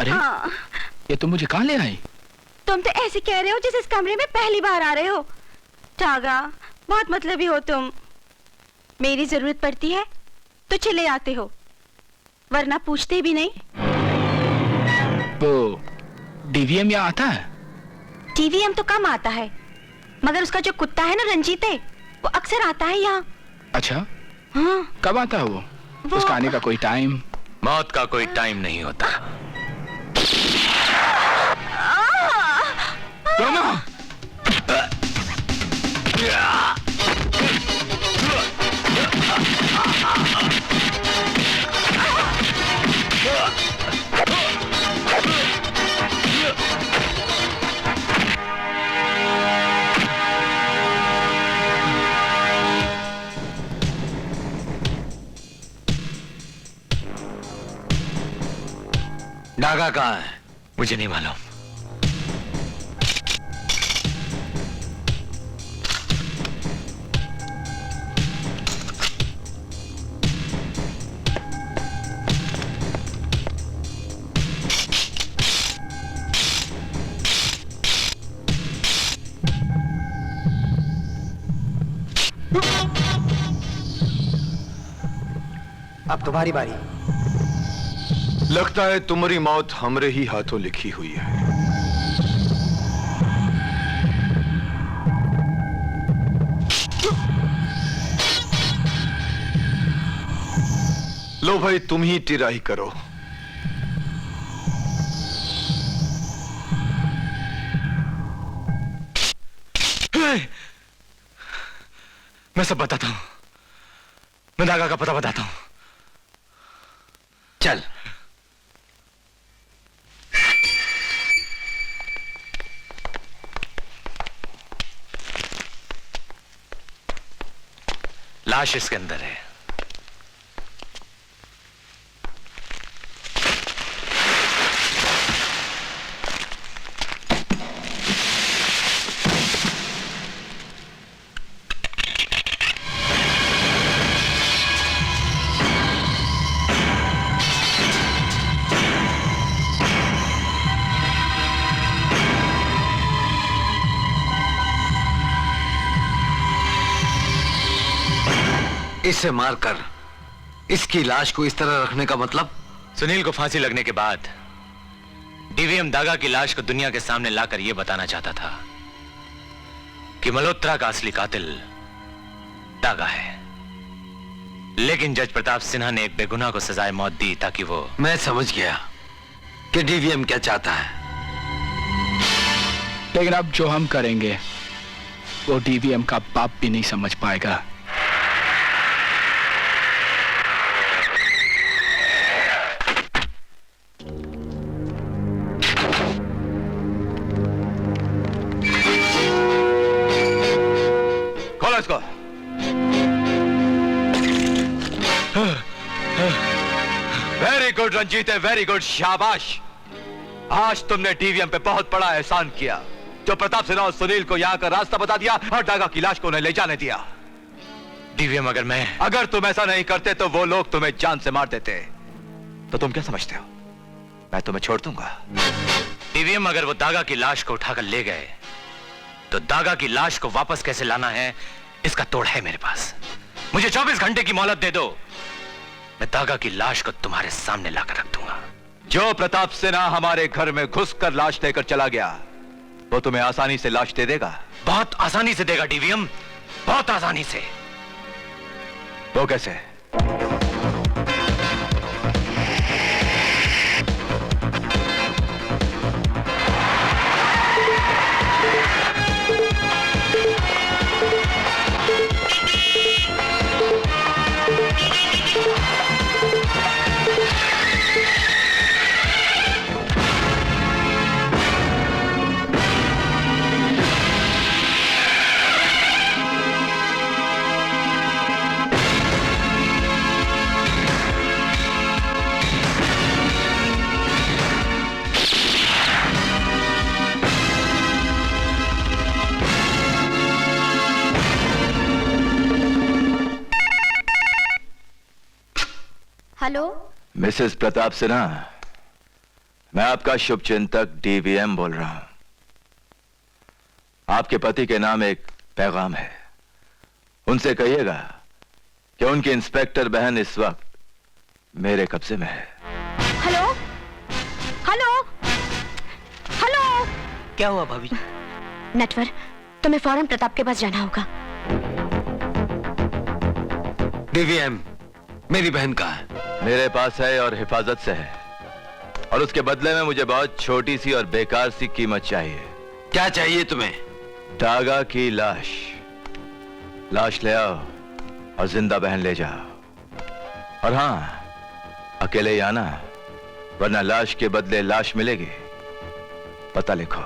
अरे हाँ। ये तुम मुझे कहाँ ले आई? तुम तो ऐसे कह रहे हो जैसे इस कमरे में पहली बार आ रहे हो। टागा, बहुत मतलबी हो तुम। मेरी जरूरत पड़ती है तो चले आते हो, वरना पूछते भी नहीं। वो डीवीएम यहाँ आता है? टीवीएम तो कम आता है, मगर उसका जो कुत्ता है ना रंजीते, वो अक्सर आता है यहाँ। अच्छा, हाँ। कब आता है वो? उसका आने का कोई टाइम? मौत का कोई टाइम नहीं होता। डागा कहाँ है? मुझे नहीं मालूम। अब तुम्हारी बारी। लगता है तुम्हारी मौत हमरे ही हाथों लिखी हुई है। लो भाई, तुम ही टिराई करो। मैं सब बताता हूं, मैं दागा का पता बताता हूं। चल। लाश इसके अंदर है। इसे मारकर इसकी लाश को इस तरह रखने का मतलब? सुनील को फांसी लगने के बाद डीवीएम दागा की लाश को दुनिया के सामने लाकर यह बताना चाहता था कि मल्होत्रा का असली कातिल दागा है। लेकिन जज प्रताप सिन्हा ने एक बेगुनाह को सजाए मौत दी ताकि वो... मैं समझ गया कि डीवीएम क्या चाहता है। लेकिन अब जो हम करेंगे वो डीवीएम का बाप भी नहीं समझ पाएगा। खोलो इसको। वेरी गुड रंजीते, वेरी गुड, शाबाश। आज तुमने डीवीएम पे बहुत बड़ा एहसान किया, जो प्रताप सिन्हा और सुनील को यहाँ का रास्ता बता दिया और डागा की लाश को उन्हें ले जाने दिया। डीवीएम अगर तुम ऐसा नहीं करते तो वो लोग तुम्हें जान से मार देते। तो तुम क्या समझते हो मैं तुम्हें छोड़ दूंगा? डीवीएम अगर वो दागा की लाश को उठाकर ले गए तो दागा की लाश को वापस कैसे लाना है इसका तोड़ है मेरे पास। मुझे 24 घंटे की मोहलत दे दो, मैं दागा की लाश को तुम्हारे सामने लाकर रख दूंगा। जो प्रताप सिन्हा हमारे घर में घुसकर लाश लेकर चला गया, वो तुम्हें आसानी से लाश दे देगा? बहुत आसानी से देगा डीवीएम, बहुत आसानी से। वो कैसे? हेलो मिसेस प्रताप सिन्हा, मैं आपका शुभचिंतक डीवीएम बोल रहा हूं। आपके पति के नाम एक पैगाम है। उनसे कहिएगा कि उनकी इंस्पेक्टर बहन इस वक्त मेरे कब्जे में है। Hello hello hello. क्या हुआ भाभी? नटवर, तुम्हें फौरन प्रताप के पास जाना होगा। डीवीएम मेरी बहन कहाँ है? मेरे पास है और हिफाजत से है, और उसके बदले में मुझे बहुत छोटी सी और बेकार सी कीमत चाहिए। क्या चाहिए तुम्हें? डागा की लाश। लाश ले आओ और जिंदा बहन ले जाओ। और हां, अकेले ही आना, वरना लाश के बदले लाश मिलेगी। पता लिखो।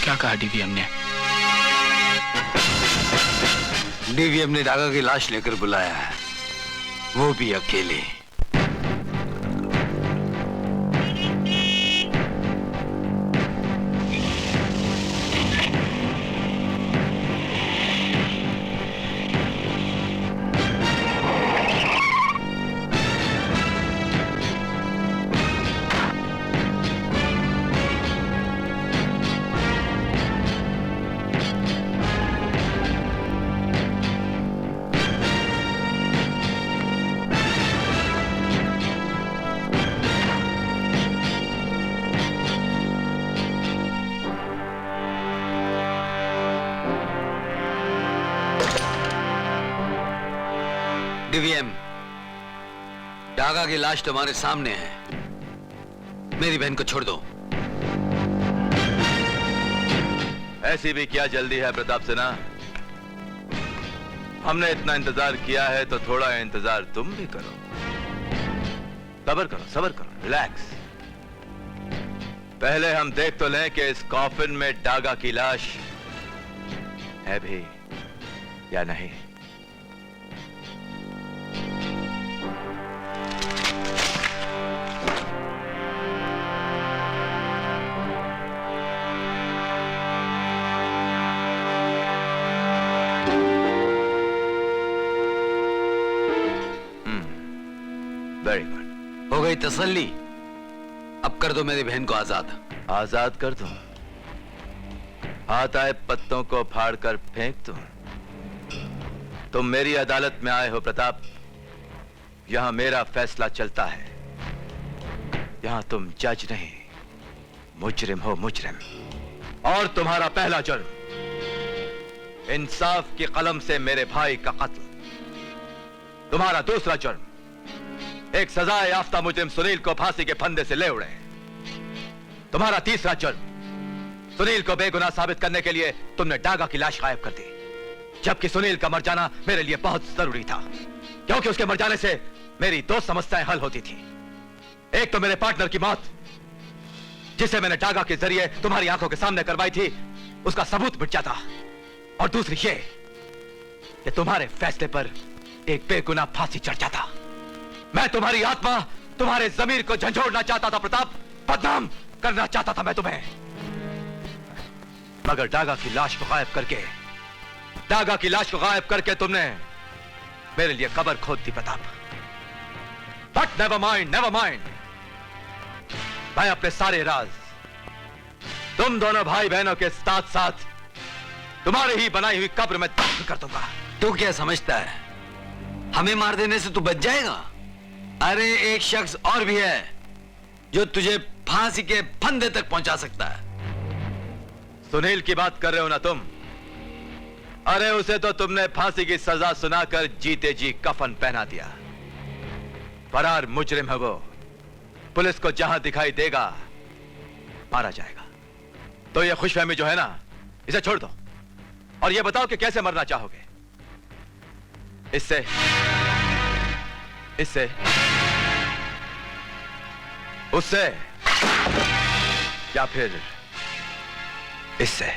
क्या कहा डीवीएम ने? डीवीएम ने डागा की लाश लेकर बुलाया है, वो भी अकेले। डीवीएम, डागा की लाश तुम्हारे सामने है। मेरी बहन को छोड़ दो। ऐसी भी क्या जल्दी है प्रताप सिन्हा? हमने इतना इंतजार किया है तो थोड़ा इंतजार तुम भी करो। सब्र करो, रिलैक्स। पहले हम देख तो लें कि इस कॉफिन में डागा की लाश है भी या नहीं। Very good. हो गई तसल्ली? अब कर दो मेरी बहन को आजाद। आजाद कर दूं? हाथ आए पत्तों को फाड़कर फेंक दूं? तुम मेरी अदालत में आए हो प्रताप। यहां मेरा फैसला चलता है। यहां तुम जज नहीं, मुजरिम हो, मुजरिम। और तुम्हारा पहला जुर्म इंसाफ की कलम से मेरे भाई का कत्ल। तुम्हारा दूसरा जुर्म एक सजाए याफ्ता मुजरिम सुनील को फांसी के फंदे से ले उड़े। तुम्हारा तीसरा जुर्म सुनील को बेगुनाह साबित करने के लिए तुमने डागा की लाश गायब कर दी, जबकि सुनील का मर जाना मेरे लिए बहुत जरूरी था, क्योंकि उसके मर जाने से मेरी दो समस्याएं हल होती थी। एक तो मेरे पार्टनर की मौत, जिसे मैंने डागा के जरिए तुम्हारी आंखों के सामने करवाई थी, उसका सबूत मिट जाता। और दूसरी ये कि तुम्हारे फैसले पर एक बेगुनाह फांसी चढ़ जाता। मैं तुम्हारी आत्मा, तुम्हारे जमीर को झंझोड़ना चाहता था प्रताप, बदनाम करना चाहता था मैं तुम्हें। मगर डागा की लाश को गायब करके तुमने मेरे लिए कब्र खोद दी प्रताप। But never mind. मैं अपने सारे राज तुम दोनों भाई बहनों के साथ साथ तुम्हारे ही बनाई हुई कब्र में दफन कर दूंगा। तू क्या समझता है हमें मार देने से तू बच जाएगा? अरे एक शख्स और भी है जो तुझे फांसी के फंदे तक पहुंचा सकता है। सुनील की बात कर रहे हो ना तुम? अरे उसे तो तुमने फांसी की सजा सुनाकर जीते जी कफन पहना दिया। फरार मुजरिम है वो। पुलिस को जहां दिखाई देगा मारा जाएगा। तो ये खुशफहमी जो है ना, इसे छोड़ दो और ये बताओ कि कैसे मरना चाहोगे? इससे उससे या फिर इससे?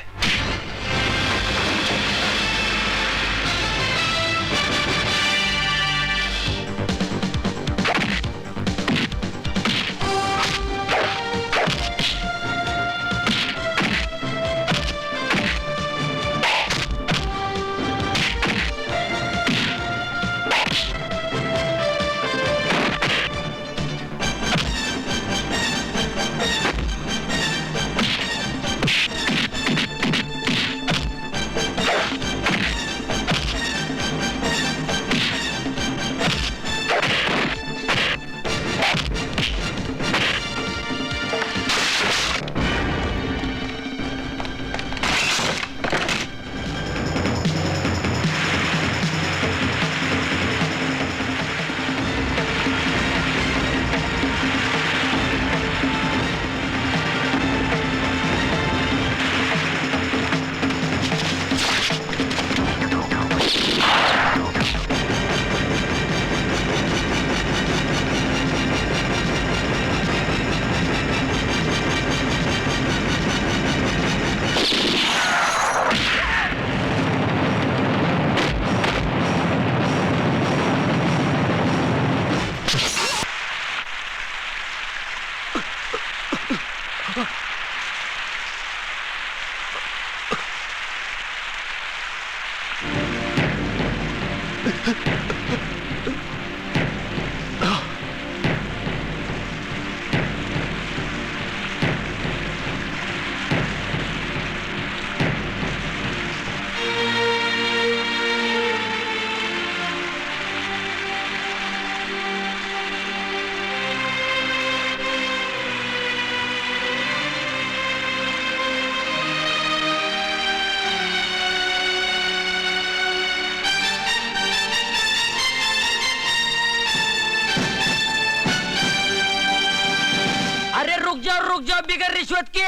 अरे रुक जाओ बिगर रिश्वत के।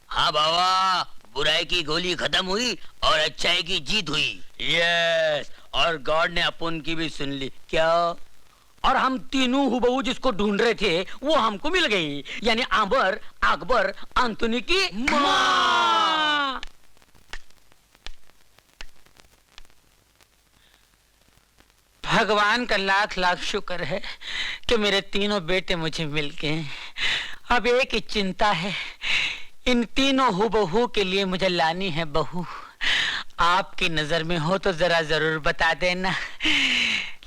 हाँ बाबा, बुराई की गोली खत्म हुई और अच्छाई की जीत हुई। यस, और गॉड ने अपन की भी सुन ली। क्या? और हम तीनों हुबहू जिसको ढूंढ रहे थे वो हमको मिल गई, यानी आंबर, अकबर, अंतोनी की माँ। भगवान का लाख लाख शुक्र है कि मेरे तीनों बेटे मुझे मिल गए। अब एक ही चिंता है, इन तीनों हुबहू के लिए मुझे लानी है बहू। आपकी नजर में हो तो जरा जरूर बता देना,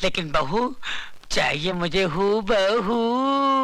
लेकिन बहू चाहिए मुझे हुबहू।